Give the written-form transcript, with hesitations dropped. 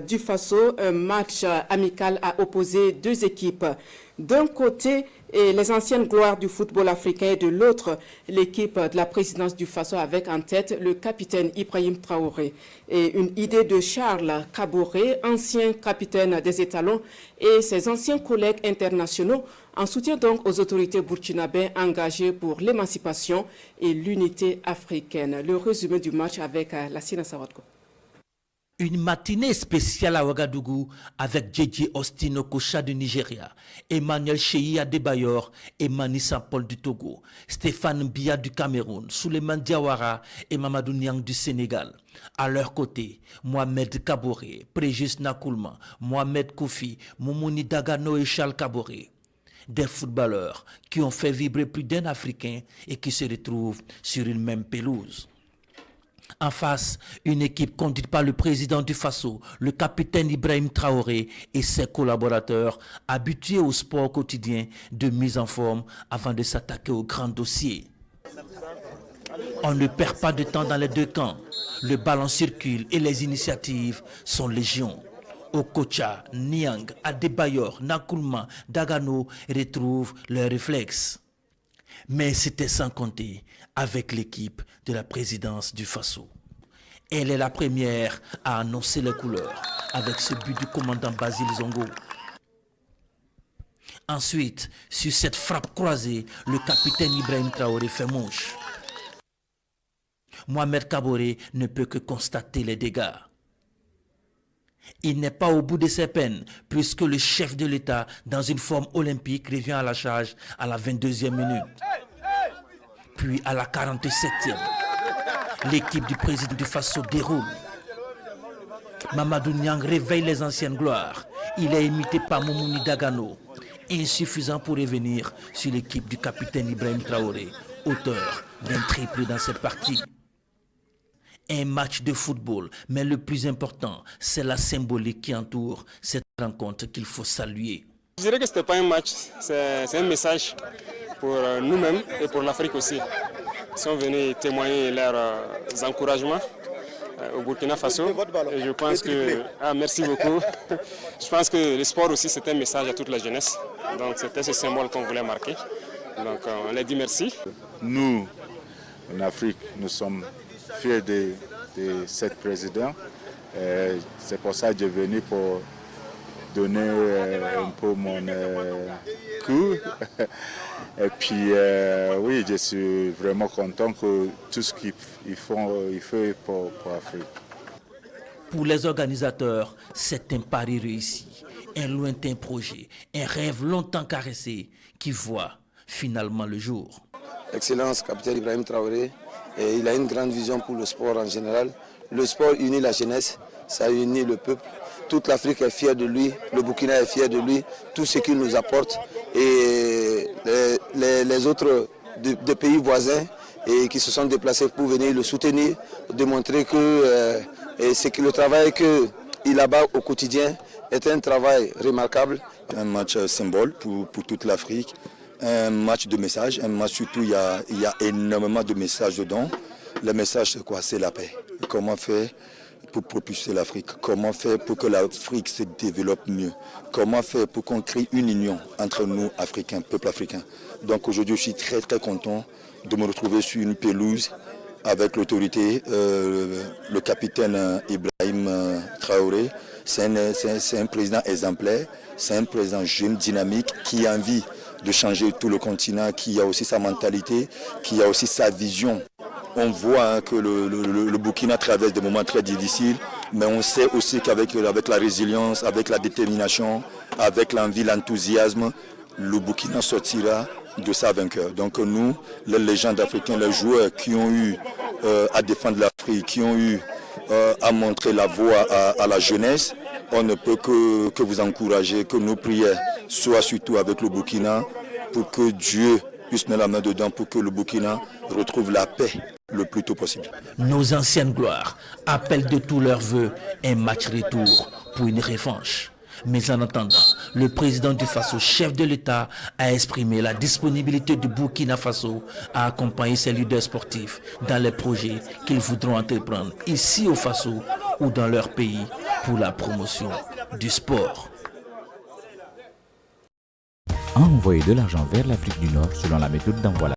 Du Faso, un match amical a opposé deux équipes. D'un côté, les anciennes gloires du football africain et de l'autre, l'équipe de la présidence du Faso avec en tête le capitaine Ibrahim Traoré. Et une idée de Charles Kaboré, ancien capitaine des étalons, et ses anciens collègues internationaux, en soutien donc aux autorités burkinabées engagées pour l'émancipation et l'unité africaine. Le résumé du match avec Lassina Sawadko. Une matinée spéciale à Ouagadougou avec Djedji Austin Okocha du Nigeria, Emmanuel Cheyi Adebayor et Mani Saint-Paul du Togo, Stéphane Biya du Cameroun, Souleymane Diawara et Mamadou Niang du Sénégal. À leur côté, Mohamed Kaboré, Préjus Nakoulma, Mohamed Koufi, Moumouni Dagano et Charles Kaboré. Des footballeurs qui ont fait vibrer plus d'un Africain et qui se retrouvent sur une même pelouse. En face, une équipe conduite par le président du Faso, le capitaine Ibrahim Traoré et ses collaborateurs, habitués au sport quotidien de mise en forme avant de s'attaquer au grand dossier. On ne perd pas de temps dans les deux camps. Le ballon circule et les initiatives sont légion. Okocha, Niang, Adebayor, Nakoulma, Dagano retrouvent leurs réflexes. Mais c'était sans compter avec l'équipe de la présidence du Faso. Elle est la première à annoncer les couleurs avec ce but du commandant Basile Zongo. Ensuite, sur cette frappe croisée, le capitaine Ibrahim Traoré fait mouche. Mohamed Kaboré ne peut que constater les dégâts. Il n'est pas au bout de ses peines, puisque le chef de l'État, dans une forme olympique, revient à la charge à la 22e minute. Puis à la 47e, l'équipe du président du Faso déroule. Mamadou Niang réveille les anciennes gloires. Il est imité par Moumouni Dagano, insuffisant pour revenir sur l'équipe du capitaine Ibrahim Traoré, auteur d'un triplé dans cette partie. Un match de football, mais le plus important, c'est la symbolique qui entoure cette rencontre qu'il faut saluer. Je dirais que ce n'était pas un match, c'est un message pour nous-mêmes et pour l'Afrique aussi. Ils sont venus témoigner leurs encouragements au Burkina Faso. Et je pense que... merci beaucoup. Je pense que le sport aussi, c'est un message à toute la jeunesse. Donc c'était ce symbole qu'on voulait marquer. Donc on leur dit merci. Nous, en Afrique, nous sommes fiers de cette présidente. C'est pour ça que je suis venu pour donner un peu mon coup. Et puis, oui, je suis vraiment content que tout ce qu'il fait pour l'Afrique. Pour les organisateurs, c'est un pari réussi, un lointain projet, un rêve longtemps caressé qui voit finalement le jour. Excellence, capitaine Ibrahim Traoré, et il a une grande vision pour le sport en général. Le sport unit la jeunesse, ça unit le peuple. Toute l'Afrique est fière de lui, le Burkina est fier de lui, tout ce qu'il nous apporte. Et les autres des pays voisins et qui se sont déplacés pour venir le soutenir, démontrer que, le travail qu'il abat au quotidien est un travail remarquable. Un match symbole pour toute l'Afrique, un match de message, un match surtout il y a énormément de messages dedans. Le message c'est quoi? C'est la paix. Comment faire pour propulser l'Afrique? Comment faire pour que l'Afrique se développe mieux? Comment faire pour qu'on crée une union entre nous, Africains, peuple africain? Donc aujourd'hui, je suis très très content de me retrouver sur une pelouse avec l'autorité, le capitaine Ibrahim Traoré. C'est un président exemplaire, c'est un président jeune, dynamique, qui a envie de changer tout le continent, qui a aussi sa mentalité, qui a aussi sa vision. On voit que le Burkina traverse des moments très difficiles, mais on sait aussi qu'avec la résilience, avec la détermination, avec l'envie, l'enthousiasme, le Burkina sortira de sa vainqueur. Donc nous, les légendes africaines, les joueurs qui ont eu à défendre l'Afrique, qui ont eu à montrer la voie à la jeunesse, on ne peut que vous encourager, que nos prières soient surtout avec le Burkina, pour que Dieu puisse mettre la main dedans, pour que le Burkina retrouve la paix le plus tôt possible. Nos anciennes gloires appellent de tous leurs voeux un match retour pour une revanche. Mais en attendant, le président du Faso, chef de l'État, a exprimé la disponibilité du Burkina Faso à accompagner ses leaders sportifs dans les projets qu'ils voudront entreprendre ici au Faso ou dans leur pays pour la promotion du sport. Envoyer de l'argent vers l'Afrique du Nord selon la méthode d'envoi